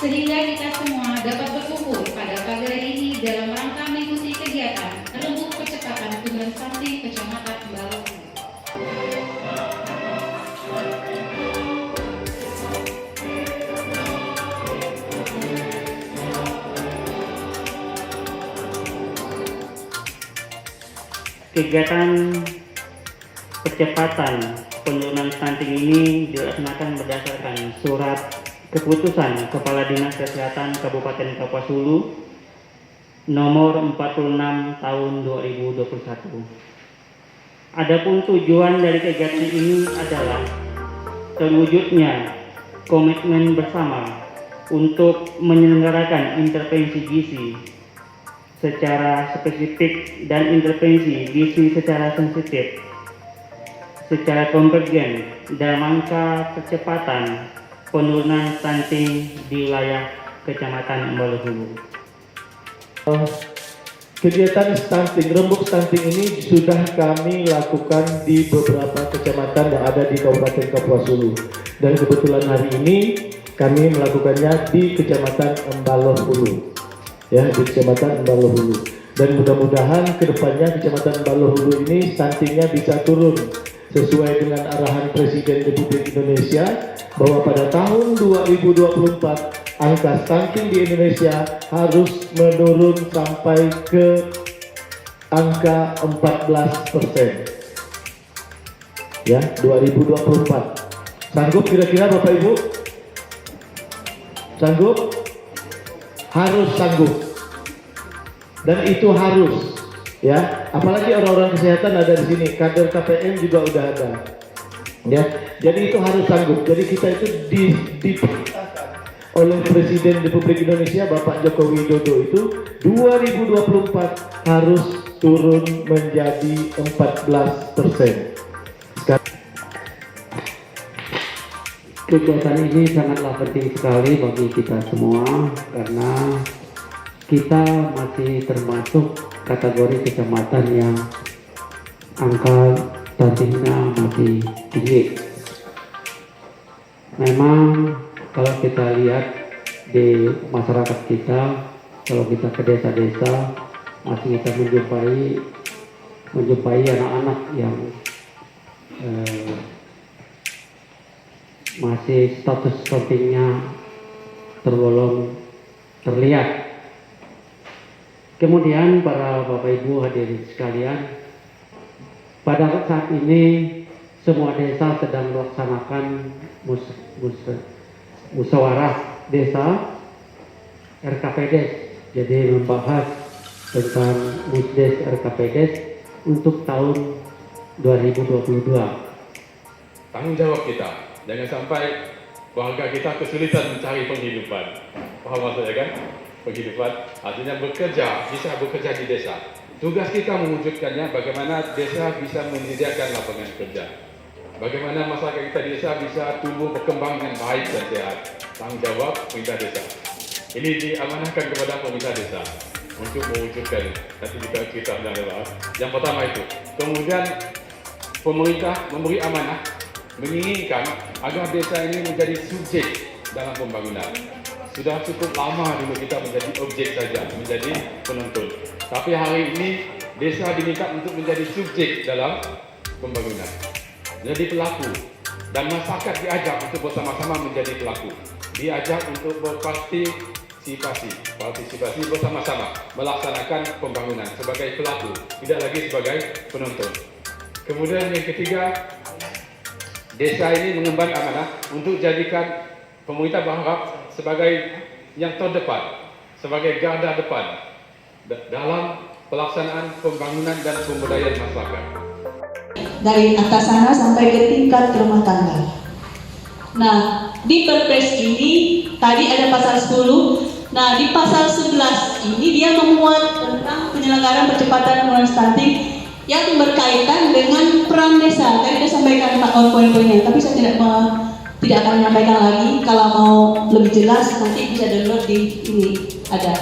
sehingga kita semua dapat berkumpul pada pagi hari ini dalam rangka mengikuti kegiatan Rembuk Percepatan Tujuan Stunting Kecamatan Balong. Kegiatan percepatan penurunan stunting ini dilaksanakan berdasarkan surat keputusan Kepala Dinas Kesehatan Kabupaten Kapuas Hulu nomor 46 tahun 2021. Adapun tujuan dari kegiatan ini adalah terwujudnya komitmen bersama untuk menyelenggarakan intervensi gizi secara spesifik dan intervensi gizi secara sensitif, secara konvergen dalam rangka percepatan penurunan stunting di wilayah Kecamatan Balong Hulu. Kegiatan stunting, rembuk stunting ini sudah kami lakukan di beberapa kecamatan yang ada di Kabupaten Kapuas Hulu. Dan kebetulan hari ini kami melakukannya di Kecamatan Balong Hulu. Ya, di Kecamatan Balong Hulu. Dan mudah-mudahan kedepannya Kecamatan Balong Hulu ini stuntingnya bisa turun sesuai dengan arahan Presiden Republik Indonesia bahwa pada tahun 2024 angka stunting di Indonesia harus menurun sampai ke angka 14%. Ya, 2024. Sanggup kira-kira Bapak Ibu? Sanggup? Harus sanggup. Dan itu harus, ya. Apalagi orang-orang kesehatan ada di sini, kader KPM juga udah ada. Ya, jadi itu harus sanggup. Jadi kita itu diperintahkan oleh Presiden Republik Indonesia Bapak Joko Widodo itu 2024 harus turun menjadi 14%. Kegiatan ini sangatlah penting sekali bagi kita semua karena kita masih termasuk kategori kecamatan yang angka stuntingnya masih tinggi. Memang kalau kita lihat di masyarakat kita, kalau kita ke desa-desa masih kita menjumpai anak-anak yang masih status stuntingnya tergolong terlihat. Kemudian para Bapak Ibu hadirin sekalian, pada saat ini semua desa sedang melaksanakan musyawarah desa RKPDes. Jadi membahas tentang musdes RKPDes untuk tahun 2022. Tanggung jawab kita. Jangan sampai warga kita kesulitan mencari penghidupan. Paham maksudnya kan? Penghidupan artinya bekerja, bisa bekerja di desa. Tugas kita mewujudkannya bagaimana desa bisa menyediakan lapangan kerja. Bagaimana masyarakat kita di desa bisa tumbuh berkembang dengan baik dan sehat. Tanggung jawab pemerintah desa. Ini diamanahkan kepada pemerintah desa untuk mewujudkan. Nanti kita adalah yang pertama itu. Kemudian pemerintah memberi amanah menginginkan agar desa ini menjadi subjek dalam pembangunan. Sudah cukup lama dulu kita menjadi objek saja, menjadi penonton. Tapi hari ini desa diminta untuk menjadi subjek dalam pembangunan. Jadi pelaku. Dan masyarakat diajak untuk bersama-sama menjadi pelaku. Diajak untuk partisipasi bersama-sama melaksanakan pembangunan sebagai pelaku, tidak lagi sebagai penonton. Kemudian yang ketiga, desa ini mengemban amanah untuk jadikan pemerintah berharap sebagai yang terdepan, sebagai garda depan dalam pelaksanaan pembangunan dan pemberdayaan masyarakat. Dari atas sana sampai ke tingkat rumah tangga. Nah, di Perpres ini tadi ada pasal 10. Nah, di pasal 11 ini dia memuat tentang penyelenggaraan percepatan penurunan stunting yang berkaitan dengan peran desa. Tadi sudah sampaikan poin-poinnya, tapi saya tidak akan menyampaikan lagi. Kalau mau lebih jelas nanti bisa download di ini ada.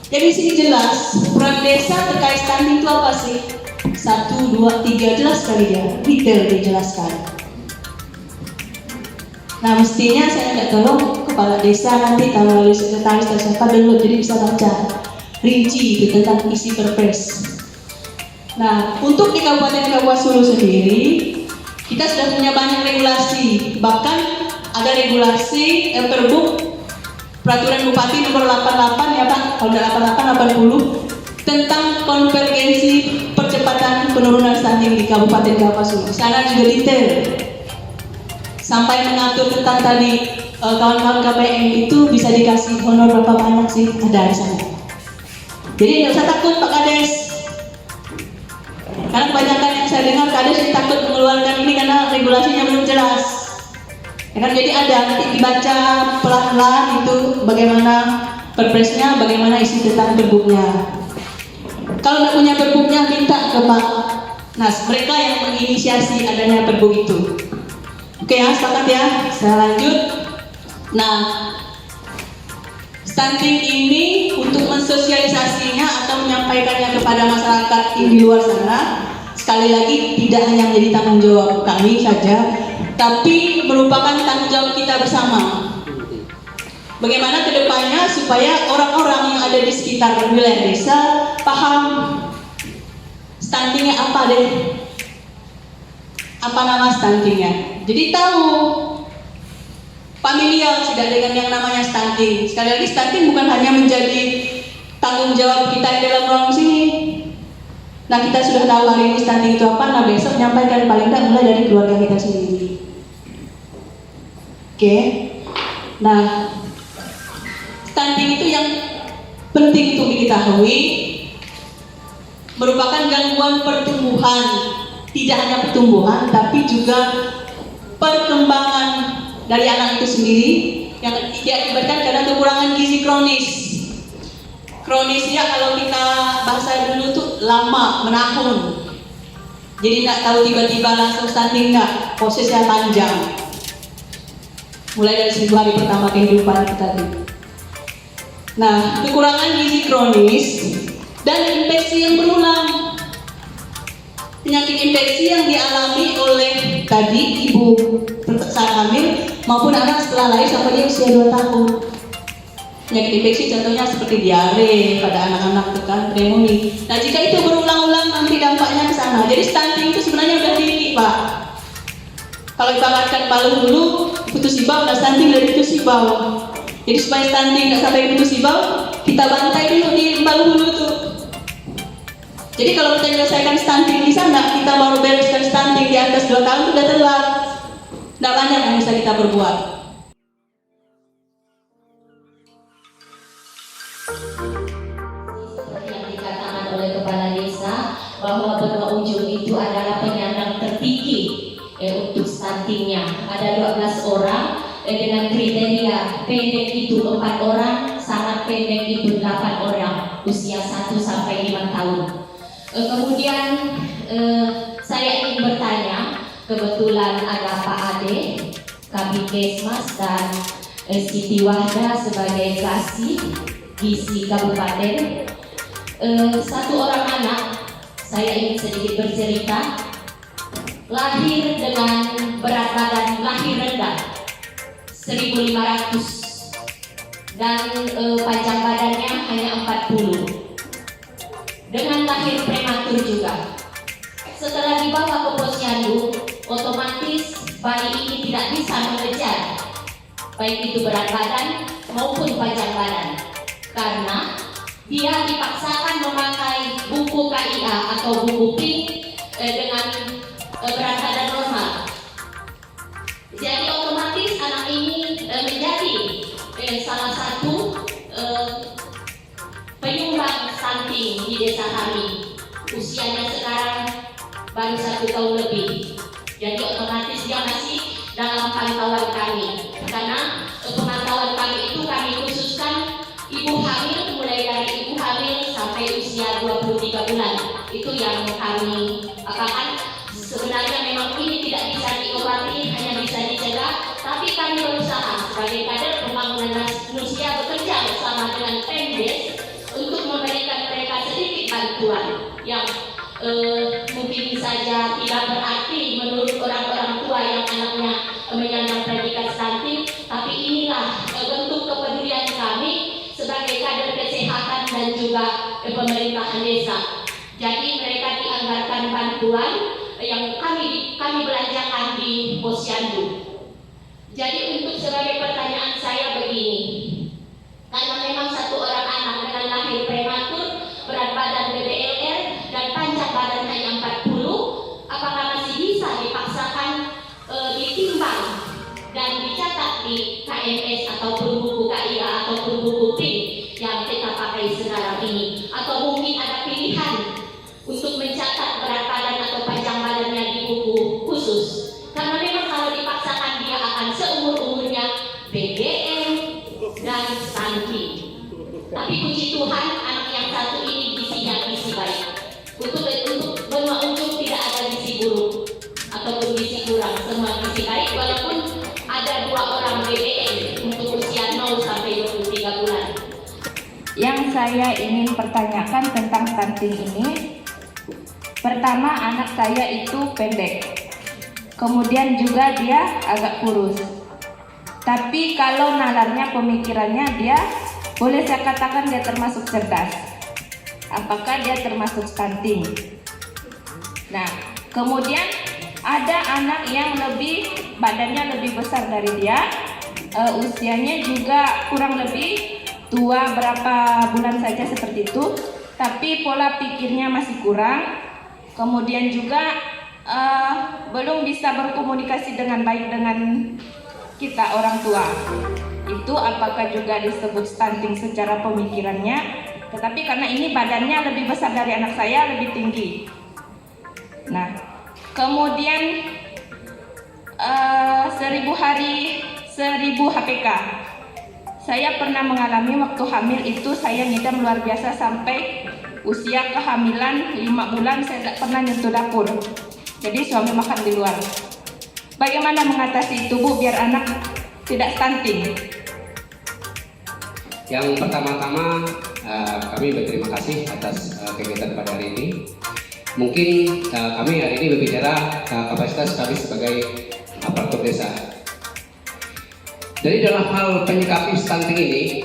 Jadi sini jelas peran desa terkait stunting itu apa sih? 1, 2, 3 jelas sekali dia, detail dijelaskan. Nah mestinya saya tidak tolong kepala desa, nanti melalui sekretaris dan siapa download, jadi bisa baca rinci itu tentang isi perpres. Nah, untuk di Kabupaten Kapuas Hulu sendiri, kita sudah punya banyak regulasi, bahkan ada regulasi Perbuk Peraturan Bupati nomor 88 ya Pak, kalau tidak 88 80 tentang konvergensi percepatan penurunan stunting di Kabupaten Kapuas Hulu. Sana juga detail sampai mengatur tentang tadi kawan-kawan KPM itu bisa dikasih honor berapa banyak sih, ada di sana. Jadi nggak usah takut Pak Kades, karena kebanyakan yang saya dengar Kades takut mengeluarkan ini karena regulasinya belum jelas. Ya kan, jadi ada nanti dibaca pelan-pelan itu bagaimana perpresnya, bagaimana isi tentang perbuknya. Kalau nggak punya perbuknya minta ke Pak Nas, mereka yang menginisiasi adanya perbuk itu. Oke ya, sepakat ya, saya lanjut. Nah, stunting ini untuk mensosialisasinya atau menyampaikannya kepada masyarakat di luar sana, sekali lagi tidak hanya menjadi tanggung jawab kami saja, tapi merupakan tanggung jawab kita bersama. Bagaimana kedepannya supaya orang-orang yang ada di sekitar wilayah desa paham stuntingnya apa deh, apa nama stuntingnya. Jadi tahu, familiar sudah dengan yang namanya stunting. Sekali lagi, stunting bukan hanya menjadi tanggung jawab kita yang dalam ruang sini. Nah, kita sudah tahu hari ini stunting itu apa, nah besok menyampaikan paling tidak mulai dari keluarga kita sendiri. Oke. Nah, stunting itu yang penting untuk diketahui merupakan gangguan pertumbuhan, tidak hanya pertumbuhan tapi juga perkembangan dari anak itu sendiri yang diakibatkan karena kekurangan gizi kronis. Kronisnya kalau kita bahasa dulu tuh lama, menahun. Jadi nggak tahu tiba-tiba langsung stunting, nggak, prosesnya panjang. Mulai dari 1000 hari pertama kehidupan kita dulu. Nah, kekurangan gizi kronis dan infeksi yang berulang. Penyakit infeksi yang dialami oleh tadi ibu saat hamil maupun anak setelah lahir sampai dia usia 2 tahun. Penyakit infeksi contohnya seperti diare pada anak-anak, tekan, pneumonia. Nah, jika itu berulang-ulang nanti dampaknya ke sana. Jadi stunting itu sebenarnya udah tinggi, Pak. Kalau ibaratkan palu dulu, putus ibau, udah stunting dari putus ibau. Jadi supaya stunting nggak sampai putus ibau, kita bantai dulu di palu dulu tuh. Jadi kalau kita menyelesaikan stunting di sana, kita baru bereskan stunting di atas 2 tahun, sudah telat. Tidak banyak yang bisa kita berbuat. Seperti yang dikatakan oleh Kepala Desa, bahwa benua ujung itu adalah penyandang tertinggi untuk stuntingnya. Ada 12 orang dengan kriteria pendek itu 4 orang, sangat pendek itu 8 orang, usia 1 sampai 5 tahun. Kemudian saya ingin bertanya, kebetulan ada Pak Ade, Kabidesmas dan Siti Wahda sebagai kasih gizi kabupaten. Satu orang anak, saya ingin sedikit bercerita, lahir dengan berat badan lahir rendah 1500 dan panjang badannya hanya 40. Dengan lahir prematur juga. Setelah dibawa ke posyandu, otomatis bayi ini tidak bisa mengejar baik itu berat badan maupun panjang badan, karena dia dipaksakan memakai buku KIA atau buku PIK dengan berat badan normal. Jadi otomatis anak ini menjadi salah satu penyumbang stunting di desa kami. Usianya sekarang baru 1 tahun lebih. Jadi otomatis dia masih dalam pantauan kami. Karena pemantauan kami itu kami khususkan ibu hamil, mulai dari ibu hamil sampai usia 23 bulan. Itu yang kami akan. Sebenarnya memang ini tidak bisa diobati, hanya bisa dicegah. Tapi kami berusaha sebagai kader pembangunan manusia bekerja bersama dengan Pemdes untuk memberikan mereka sedikit bantuan yang mungkin saja tidak berarti menurut orang-orang tua yang anaknya menyandang predikat stunting, tapi inilah bantuan yang kami belanjakan di Posyandu. Jadi untuk sebagai pertanyaan saya begini, karena memang satu orang anak dengan lahir prematur, berat badan BBLR dan panjang badan hanya 40, apakah masih bisa dipaksakan ditimbang dan dicatat di KMS ataupun buku KIA ataupun buku PIN yang kita pakai sekarang ini, atau mungkin ada pilihan untuk mencatat berat badan atau panjang badannya di buku khusus, karena memang kalau dipaksakan dia akan seumur-umurnya BBM dan stunting. Tapi puji Tuhan anak yang satu ini gizinya gizi baik. Untuk benua ujung tidak ada gizi buruk ataupun gizi kurang, semua gizi baik, walaupun ada 2 orang BBM untuk usia 0 sampai 23 bulan. Yang saya ingin pertanyakan tentang stunting ini, pertama anak saya itu pendek, kemudian juga dia agak kurus. Tapi kalau nalarnya, pemikirannya, dia boleh saya katakan dia termasuk cerdas. Apakah dia termasuk stunting? Nah, kemudian ada anak yang badannya lebih besar dari dia, usianya juga kurang lebih tua berapa bulan saja seperti itu, tapi pola pikirnya masih kurang, kemudian juga belum bisa berkomunikasi dengan baik dengan kita orang tua. Itu apakah juga disebut stunting secara pemikirannya? Tetapi karena ini badannya lebih besar dari anak saya, lebih tinggi. Nah, kemudian 1000 HPK. Saya pernah mengalami waktu hamil itu saya ngidam luar biasa sampai usia kehamilan 5 bulan saya tidak pernah nyentuh dapur. Jadi suami makan di luar. Bagaimana mengatasi itu, Bu, biar anak tidak stunting? Yang pertama-tama kami berterima kasih atas kegiatan pada hari ini. Mungkin kami hari ini berbicara kapasitas kami sebagai aparatur desa. Jadi dalam hal penyikapi stunting ini,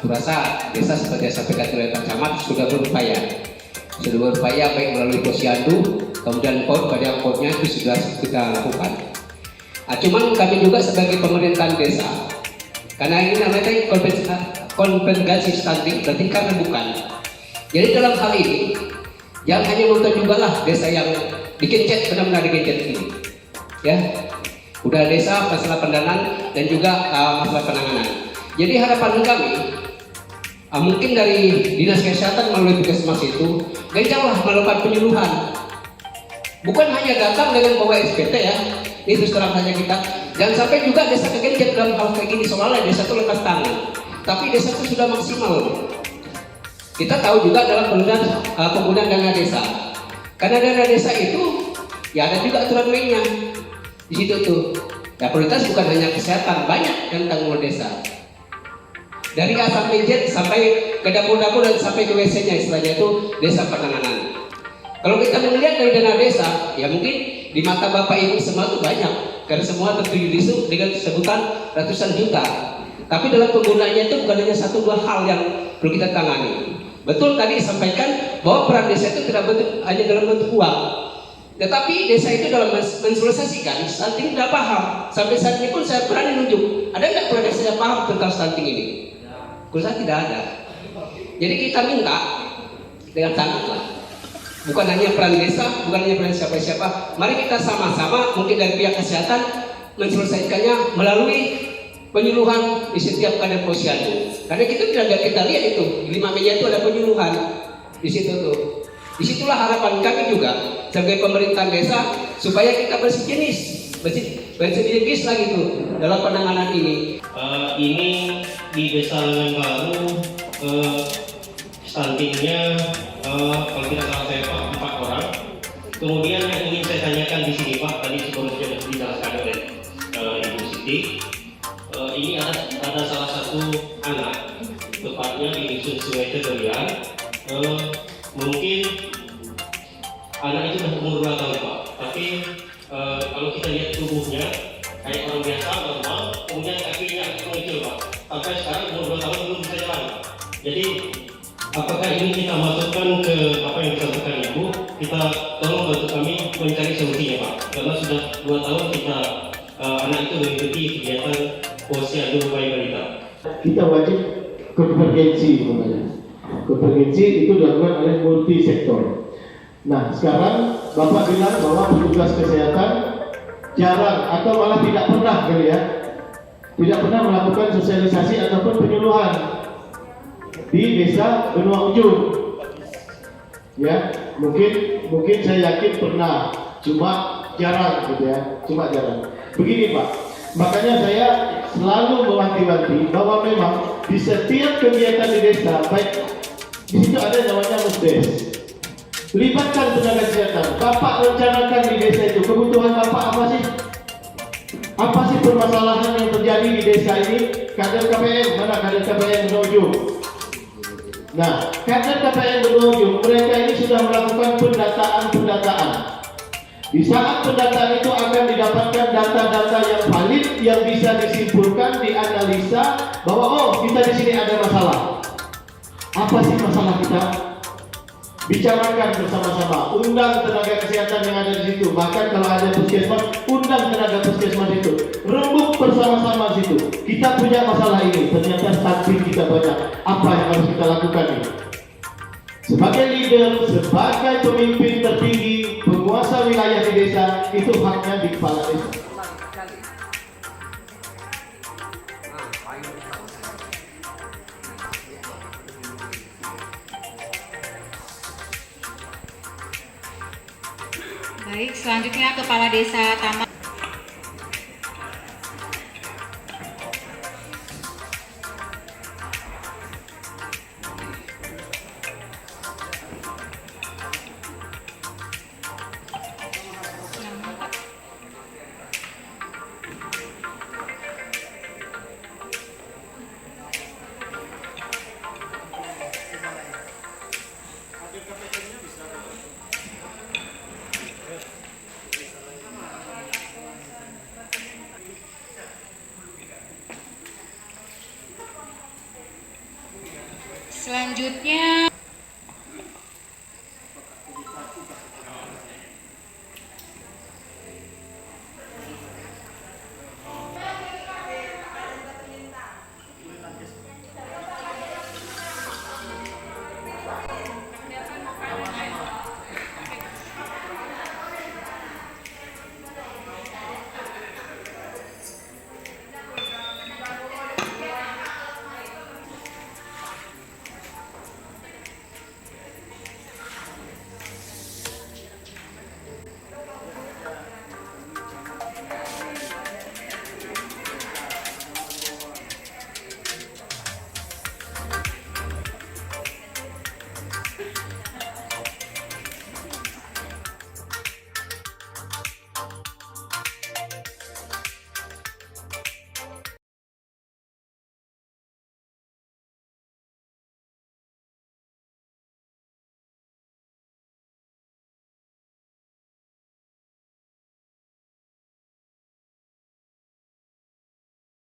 kurasa desa seperti yang disampaikan oleh Pak Camat sudah berupaya baik melalui Posyandu, kemudian POD, pada POD-nya itu sudah kita lakukan. Cuman kami juga sebagai pemerintahan desa, karena ini namanya kompensasi stunting, berarti kami bukan. Jadi dalam hal ini, jangan hanya nonton juga lah desa yang dikencet, benar-benar dikencet ini, ya. Udah desa masalah pendanaan dan juga masalah penanganan. Jadi harapan kami, mungkin dari Dinas Kesehatan melalui Puskesmas itu, gencarlah melakukan penyuluhan. Bukan hanya datang dengan bawa SPT ya, itu terang saja kita. Jangan sampai juga desa kegencet dalam hal kayak gini, soalnya desa itu lekas tangan. Tapi desa itu sudah maksimal. Kita tahu juga dalam penggunaan dana desa. Karena dana desa itu, ya ada juga aturan mainnya. Di situ tuh, ya prioritas bukan hanya kesehatan, banyak yang tanggung desa. Dari A sampai Z sampai ke dapur-dapur dan sampai ke WC-nya, istilahnya itu desa penanganan. Kalau kita melihat dari dana desa, ya mungkin di mata Bapak Ibu semua itu banyak, karena semua tertuju di situ dengan sebutan ratusan juta. Tapi dalam penggunaannya itu bukan hanya 1-2 hal yang perlu kita tangani. Betul tadi disampaikan bahwa peran desa itu tidak hanya dalam bentuk uang, tetapi desa itu dalam mensosialisasikan stunting tidak paham. Sampai saat ini pun saya berani nunjuk, ada nggak peran desa yang paham tentang stunting ini? Kurasa tidak ada. Jadi kita minta dengan sangat lah. Bukan hanya peran desa, bukan hanya peran siapa-siapa. Mari kita sama-sama, mungkin dari pihak kesehatan, menselesaikannya melalui penyuluhan di setiap kader posyandu. Karena kita lihat itu, di 5 meja itu ada penyuluhan di situ tuh. Disitulah harapan kami juga sebagai pemerintahan desa supaya kita bersinergis lagi tuh dalam penanganan ini. Ini di desa Lengan Baru stuntingnya kalau tidak salah saya Pak 4 orang. Kemudian yang ingin saya tanyakan di sini Pak, tadi sebelumnya dijelaskan oleh Ibu Siti, ini ada salah satu anak, tepatnya di dusun Sungai Tedelian. Mungkin anak itu sudah umur 2 tahun Pak, tapi kalau kita lihat tubuhnya kayak orang biasa normal, kemudian kakinya mengecil Pak, sampai sekarang umur 2 tahun belum bisa jalan. Jadi apakah ini kita masukkan ke apa yang disampaikan Ibu? Kita tolong bantu kami mencari solusinya Pak, karena sudah 2 tahun kita anak itu mengikuti kegiatan posyandu bayi balita. Kita wajib konvergensi namanya. Konvergensi itu dilakukan oleh multi sektor. Nah, sekarang Bapak bilang bahwa petugas kesehatan jarang atau malah tidak pernah kali ya, tidak pernah melakukan sosialisasi ataupun penyuluhan di desa Benua Ujung. Ya, mungkin saya yakin pernah, cuma jarang gitu ya, cuma jarang. Begini Pak, makanya saya selalu mewanti-wanti bahwa memang di setiap kegiatan di desa, baik di situ ada namanya musdes. Libatkan tenaga kesehatan. Bapak rencanakan di desa itu kebutuhan Bapak apa sih? Apa sih permasalahan yang terjadi di desa ini? Kader KPM, mana kader KPM Benua. Nah, kader KPM Benua, mereka ini sudah melakukan pendataan. Di saat pendataan itu akan didapatkan data-data yang valid yang bisa disimpulkan, dianalisa bahwa oh kita di sini ada masalah. Apa sih masalah kita? Bicarakan bersama-sama, undang tenaga kesehatan yang ada di situ. Bahkan kalau ada puskesmas, undang tenaga puskesmas itu. Rembuk bersama-sama di situ. Kita punya masalah ini, ternyata stunting kita banyak. Apa yang harus kita lakukan ini? Sebagai leader, sebagai pemimpin tertinggi, penguasa wilayah di desa, itu haknya di kepala desa. Baik, selanjutnya Kepala Desa Taman. Selanjutnya